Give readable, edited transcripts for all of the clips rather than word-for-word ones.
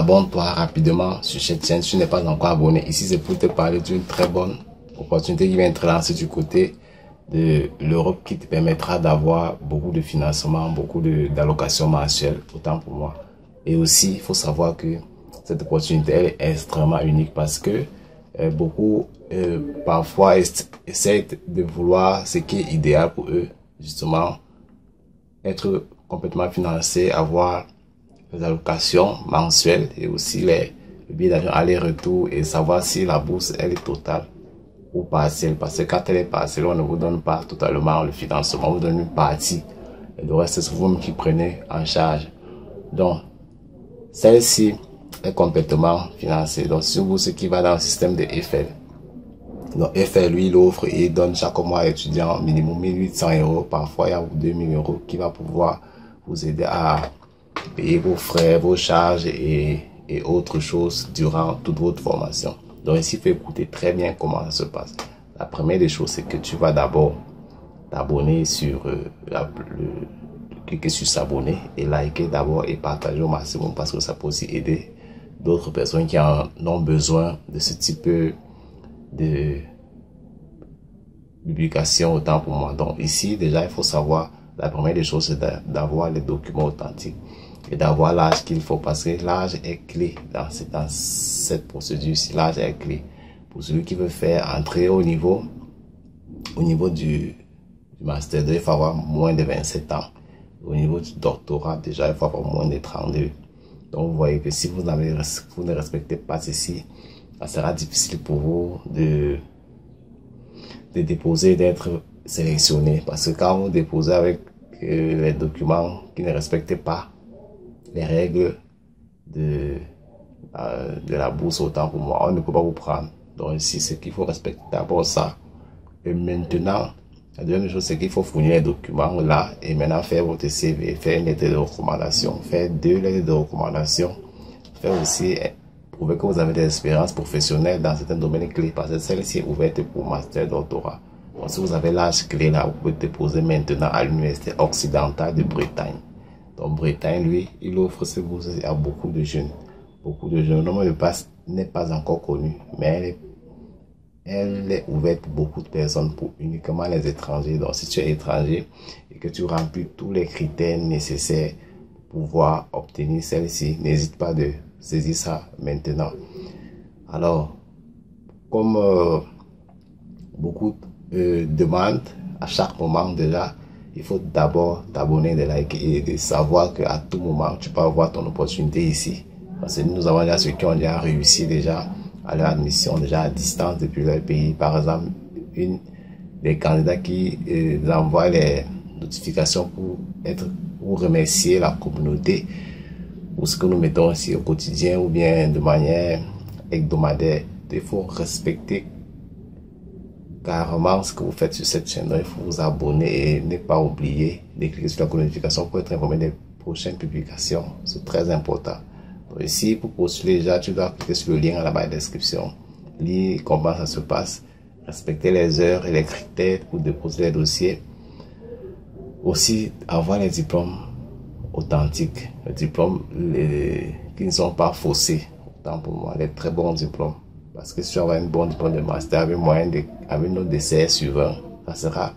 abonne-toi rapidement sur cette chaîne si tu n'es pas encore abonné. Ici, c'est pour te parler d'une très bonne opportunité qui vient être lancée du côté de l'Europe qui te permettra d'avoir beaucoup de financement, beaucoup d'allocations mensuelles, autant pour moi. Et aussi, il faut savoir que cette opportunité elle est extrêmement unique parce que beaucoup parfois essaient de vouloir ce qui est idéal pour eux, justement, être complètement financé, avoir les allocations mensuelles et aussi le billet d'avion aller-retour et savoir si la bourse elle est totale ou partielle. Parce que quand elle est partielle, on ne vous donne pas totalement le financement, on vous donne une partie. Et le reste, c'est vous qui prenez en charge. Donc, celle-ci est complètement financée. Donc, si vous, ce qui va dans le système de Eiffel. Donc, Eiffel, lui, il offre et il donne chaque mois à l'étudiant minimum 1800 €. Parfois, il y a 2000 € qui va pouvoir vous aider à payer vos frais, vos charges et autres choses durant toute votre formation. Donc ici, il faut écouter très bien comment ça se passe. La première des choses, c'est que tu vas d'abord t'abonner sur cliquer sur s'abonner et liker d'abord et partager au maximum parce que ça peut aussi aider d'autres personnes qui en ont besoin de ce type de publication autant pour moi. Donc ici, déjà, il faut savoir, la première des choses, c'est d'avoir les documents authentiques et d'avoir l'âge qu'il faut parce que l'âge est clé dans cette procédure-ci. L'âge est clé pour celui qui veut faire entrer au niveau du master 2, il faut avoir moins de 27 ans. Au niveau du doctorat, déjà, il faut avoir moins de 32. Donc, vous voyez que si vous ne respectez pas ceci, ça sera difficile pour vous de déposer, d'être sélectionné. Parce que quand vous déposez avec les documents qui ne respectent pas les règles de la bourse, autant pour moi, on ne peut pas vous prendre. Donc ici, c'est qu'il faut respecter d'abord ça. Et maintenant, la deuxième chose, c'est qu'il faut fournir les documents là et maintenant faire votre CV, faire une lettre de recommandation, faire 2 lettres de recommandation, faire aussi prouver que vous avez des expériences professionnelles dans certains domaines clés parce que celle-ci est ouverte pour master, doctorat. Donc si vous avez l'âge clé là, vous pouvez déposer maintenant à l'université occidentale de Bretagne. Donc Bretagne, lui, il offre ces bourses à beaucoup de jeunes. Beaucoup de jeunes. Le nombre de places n'est pas encore connu, mais elle est ouverte pour beaucoup de personnes, pour uniquement les étrangers. Donc si tu es étranger et que tu remplis tous les critères nécessaires pour pouvoir obtenir celle-ci, n'hésite pas de saisir ça maintenant. Alors, comme beaucoup demandent à chaque moment déjà, il faut d'abord t'abonner, de liker et de savoir qu'à tout moment, tu peux avoir ton opportunité ici. Parce que nous avons déjà ceux qui ont déjà réussi déjà à leur admission, déjà à distance depuis leur pays. Par exemple, des candidats qui envoient les notifications pour remercier la communauté pour ce que nous mettons ici au quotidien ou bien de manière hebdomadaire. Il faut respecter carrément ce que vous faites sur cette chaîne. Donc, il faut vous abonner et ne pas oublier de cliquer sur la notification pour être informé des prochaines publications. C'est très important. Donc ici, pour postuler déjà, tu dois cliquer sur le lien à la barre de description. Lire comment ça se passe, respecter les heures et les critères pour déposer les dossiers. Aussi, avoir les diplômes authentiques, les diplômes qui ne sont pas faussés. Autant pour moi, les très bons diplômes. Parce que si tu as un bon diplôme de master avec une note de CS sur 20, ça sera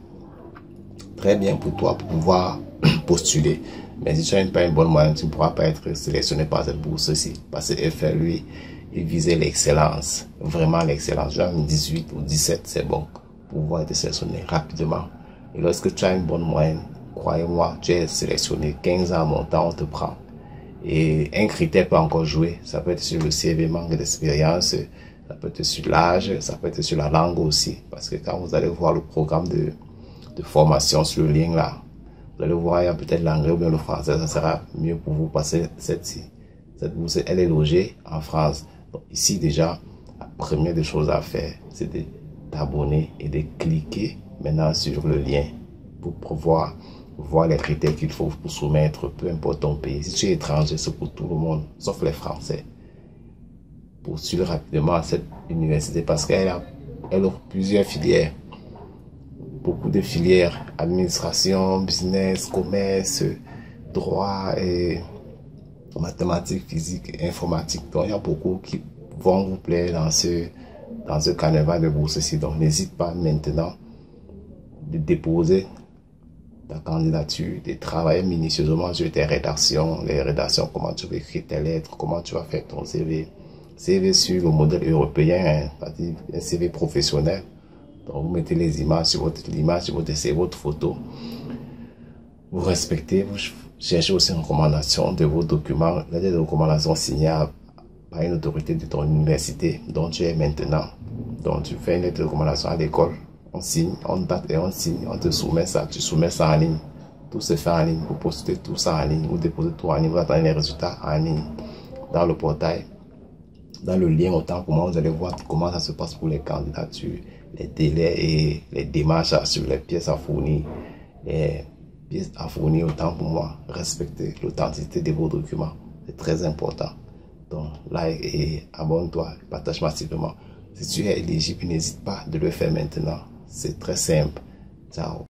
très bien pour toi pour pouvoir postuler. Mais si tu n'as pas une bonne moyenne, tu ne pourras pas être sélectionné par cette bourse-ci. Parce que FR, lui, il visait l'excellence, vraiment l'excellence. Genre 18 ou 17, c'est bon pour pouvoir être sélectionné rapidement. Et lorsque tu as une bonne moyenne, croyez-moi, tu es sélectionné. 15 ans montant, on te prend. Et un critère peut encore jouer. Ça peut être sur le CV, manque d'expérience. Ça peut être sur l'âge, ça peut être sur la langue aussi. Parce que quand vous allez voir le programme de formation sur le lien là, vous allez voir, il y a peut-être l'anglais ou bien le français. Ça sera mieux pour vous passer cette bourse. Elle est logée en France. Donc ici déjà, la première des choses à faire, c'est de t'abonner et de cliquer maintenant sur le lien pour pouvoir voir les critères qu'il faut pour soumettre, peu importe ton pays. Si tu es étranger, c'est pour tout le monde, sauf les Français. Postule rapidement à cette université parce qu'elle offre plusieurs filières. Beaucoup de filières, administration, business, commerce, droit et mathématiques, physique, informatique. Donc, il y a beaucoup qui vont vous plaire dans ce carnaval de bourse-ci. Donc, n'hésite pas maintenant de déposer ta candidature, de travailler minutieusement sur tes rédactions, les rédactions, comment tu vas écrire tes lettres, comment tu vas faire ton CV. CV sur le modèle européen, c'est-à-dire un CV professionnel. Donc, vous mettez les images sur votre CV, votre photo. Vous respectez, vous cherchez aussi une recommandation de vos documents, des recommandations signées par une autorité de ton université dont tu es maintenant. Donc, tu fais une lettre de recommandation à l'école, on signe, on date et on signe, on te soumet ça, tu soumets ça en ligne. Tout se fait en ligne, vous postez tout ça en ligne, vous déposez tout en ligne, vous attendez les résultats en ligne dans le portail. Dans le lien, autant pour moi, vous allez voir comment ça se passe pour les candidatures, les délais et les démarches sur les pièces à fournir. Les pièces à fournir, autant pour moi, respecter l'authenticité de vos documents. C'est très important. Donc, like et abonne-toi, partage massivement. Si tu es éligible, n'hésite pas de le faire maintenant. C'est très simple. Ciao.